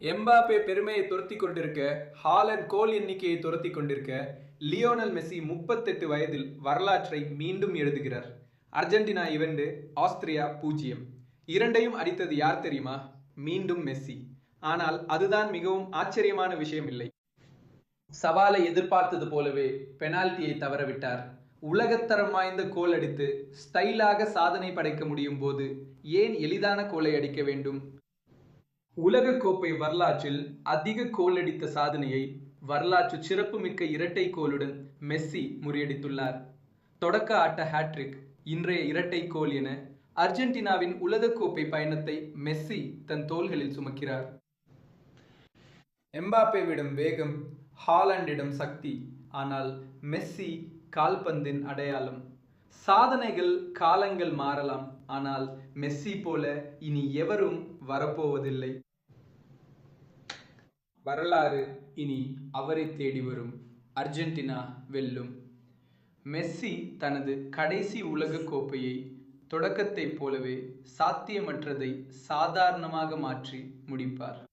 Mbappe பெருமையை துரத்தி கொண்டிருக்க, ஹாலண்ட் கோல் எண்ணிக்கையை துரத்தி கொண்டிருக்க, லியோனல் மெஸ்ஸி 38 வயதில் வரலாற்றை மீண்டும் எழுதுகிறார். Argentina 2, Austria 0. இரண்டையும் அடித்தது யார் தெரியுமா? மீண்டும் மெஸ்ஸி. ஆனால் அதுதான் மிகவும் ஆச்சரியமான விஷயம் இல்லை. சவாலை எதிர்பார்த்தது போலவே பெனால்டியை தவறவிட்டார். உலகத்தரம் வாய்ந்த கோல் அடித்து ஸ்டைலாக சாதனை படைக்க முடியும் போது ஏன் எளிதான கோலை அடிக்க வேண்டும்? உலகக்கோப்பை வரலாற்றில் அதிக கோல் அடித்த சாதனையை வரலாற்று சிறப்புமிக்க இரட்டை கோலுடன் மெஸ்ஸி முறியடித்துள்ளார். தொடக்க ஆட்ட ஹேட்ரிக், இன்றைய இரட்டை கோல் என அர்ஜென்டினாவின் உலகக்கோப்பை பயணத்தை மெஸ்ஸி தன் தோள்களில் சுமக்கிறார். எம்பாப்பேவிடம் வேகம், ஹாலண்டிடம் சக்தி, ஆனால் மெஸ்ஸி கால்பந்தின் அடையாளம். சாதனைகள் காலங்கள் மாறலாம், ஆனால் மெஸ்ஸி போல இனி எவரும் வரப்போவதில்லை. வரலாறு இனி அவரை தேடி வரும். அர்ஜென்டினா வெல்லும். மெஸ்ஸி தனது கடைசி உலகக் கோப்பையை தொடக்கத்தைப் போலவே சாத்தியமற்றதை சாதாரணமாக மாற்றி முடிப்பார்.